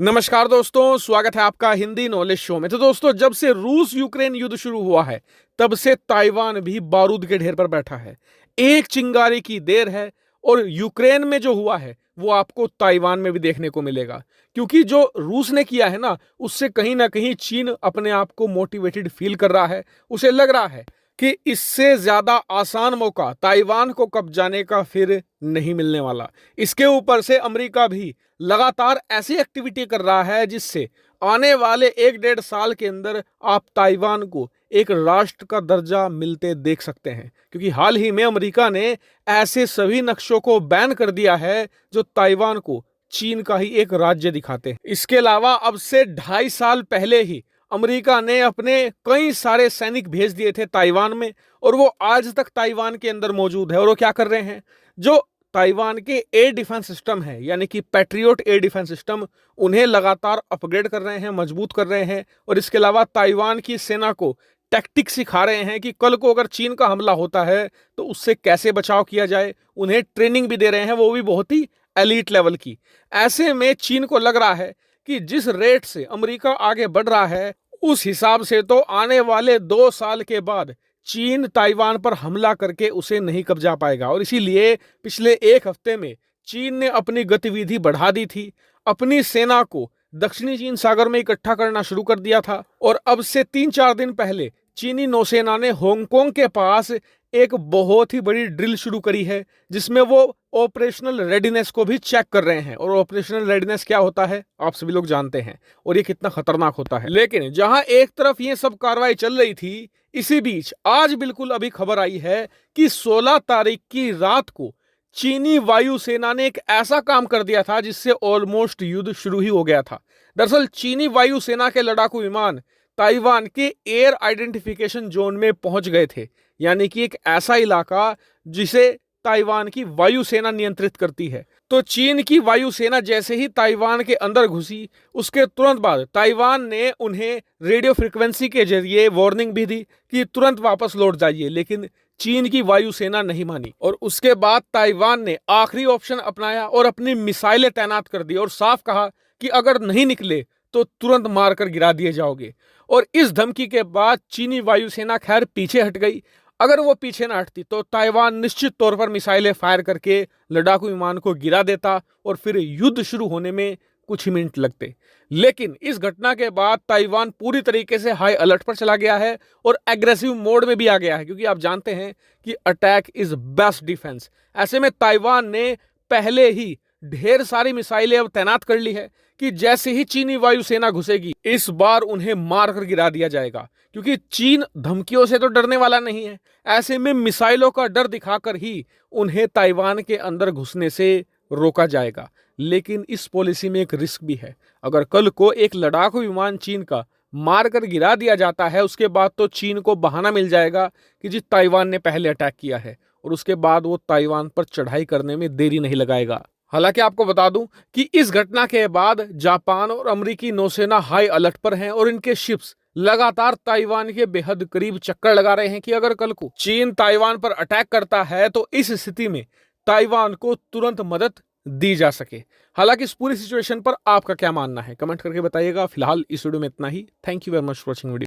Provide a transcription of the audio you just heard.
नमस्कार दोस्तों, स्वागत है आपका हिंदी नॉलेज शो में। तो दोस्तों, जब से रूस यूक्रेन युद्ध शुरू हुआ है तब से ताइवान भी बारूद के ढेर पर बैठा है। एक चिंगारी की देर है और यूक्रेन में जो हुआ है वो आपको ताइवान में भी देखने को मिलेगा, क्योंकि जो रूस ने किया है ना, उससे कहीं ना कहीं चीन अपने आप को मोटिवेटेड फील कर रहा है। उसे लग रहा है कि इससे ज्यादा आसान मौका ताइवान को कब्जाने का फिर नहीं मिलने वाला। इसके ऊपर से अमेरिका भी लगातार ऐसी एक्टिविटी कर रहा है जिससे आने वाले 1-1.5 साल के अंदर आप ताइवान को एक राष्ट्र का दर्जा मिलते देख सकते हैं, क्योंकि हाल ही में अमेरिका ने ऐसे सभी नक्शों को बैन कर दिया है जो ताइवान को चीन का ही एक राज्य दिखाते हैं। इसके अलावा अब से 2.5 साल पहले ही अमेरिका ने अपने कई सारे सैनिक भेज दिए थे ताइवान में, और वो आज तक ताइवान के अंदर मौजूद है। और वो क्या कर रहे हैं, जो ताइवान के एयर डिफेंस सिस्टम है, यानी कि पैट्रियोट एयर डिफेंस सिस्टम, उन्हें लगातार अपग्रेड कर रहे हैं, मजबूत कर रहे हैं। और इसके अलावा ताइवान की सेना को टैक्टिक सिखा रहे हैं कि कल को अगर चीन का हमला होता है तो उससे कैसे बचाव किया जाए। उन्हें ट्रेनिंग भी दे रहे हैं, वो भी बहुत ही एलीट लेवल की। ऐसे में चीन को लग रहा है कि जिस रेट से अमेरिका आगे बढ़ रहा है, उस हिसाब से तो आने वाले 2 साल के बाद चीन ताइवान पर हमला करके उसे नहीं कब्जा पाएगा। और इसीलिए पिछले 1 हफ्ते में चीन ने अपनी गतिविधि बढ़ा दी थी, अपनी सेना को दक्षिणी चीन सागर में इकट्ठा करना शुरू कर दिया था। और अब से 3-4 दिन पहले चीनी नौसेना ने हांगकांग के पास एक बहुत ही बड़ी ड्रिल शुरू करी है, जिसमें वो ऑपरेशनल रेडीनेस को भी चेक कर रहे हैं। और ऑपरेशनल रेडीनेस क्या होता है आप सभी लोग जानते हैं, और ये कितना खतरनाक होता है। लेकिन जहां एक तरफ ये सब कार्रवाई चल रही थी, इसी बीच आज बिल्कुल अभी खबर आई है कि 16 तारीख की रात को चीनी वायुसेना ने एक ऐसा काम कर दिया था जिससे ऑलमोस्ट युद्ध शुरू ही हो गया था। दरअसल चीनी वायुसेना के लड़ाकू विमान ताइवान के एयर आइडेंटिफिकेशन जोन में पहुंच गए थे, यानी कि एक ऐसा इलाका जिसे ताइवान की वायुसेना नियंत्रित करती है। तो चीन की वायुसेना जैसे ही ताइवान के अंदर घुसी, उसके तुरंत बाद ताइवान ने उन्हें रेडियो फ्रिक्वेंसी के जरिए वार्निंग भी दी कि तुरंत वापस लौट जाइए, लेकिन चीन की वायुसेना नहीं मानी। और उसके बाद ताइवान ने आखिरी ऑप्शन अपनाया और अपनी मिसाइलें तैनात कर दी और साफ कहा कि अगर नहीं निकले तो तुरंत मारकर गिरा दिए जाओगे। और इस धमकी के बाद चीनी वायुसेना खैर पीछे हट गई। अगर वो पीछे न हटती तो ताइवान निश्चित तौर पर मिसाइलें फायर करके लड़ाकू विमान को गिरा देता और फिर युद्ध शुरू होने में कुछ ही मिनट लगते। लेकिन इस घटना के बाद ताइवान पूरी तरीके से हाई अलर्ट पर चला गया है और एग्रेसिव मोड में भी आ गया है, क्योंकि आप जानते हैं कि अटैक इज बेस्ट डिफेंस। ऐसे में ताइवान ने पहले ही ढेर सारी मिसाइलें अब तैनात कर ली है कि जैसे ही चीनी वायुसेना घुसेगी, इस बार उन्हें मारकर गिरा दिया जाएगा, क्योंकि चीन धमकियों से तो डरने वाला नहीं है। ऐसे में मिसाइलों का डर दिखाकर ही उन्हें ताइवान के अंदर घुसने से रोका जाएगा। लेकिन इस पॉलिसी में एक रिस्क भी है। अगर कल को एक लड़ाकू विमान चीन का मारकर गिरा दिया जाता है, उसके बाद तो चीन को बहाना मिल जाएगा कि जी ताइवान ने पहले अटैक किया है, और उसके बाद वो ताइवान पर चढ़ाई करने में देरी नहीं लगाएगा। हालांकि आपको बता दूं कि इस घटना के बाद जापान और अमेरिकी नौसेना हाई अलर्ट पर हैं और इनके शिप्स लगातार ताइवान के बेहद करीब चक्कर लगा रहे हैं कि अगर कल को चीन ताइवान पर अटैक करता है तो इस स्थिति में ताइवान को तुरंत मदद दी जा सके। हालांकि इस पूरी सिचुएशन पर आपका क्या मानना है, कमेंट करके बताइएगा। फिलहाल इस वीडियो में इतना ही। Thank you very much for watching video.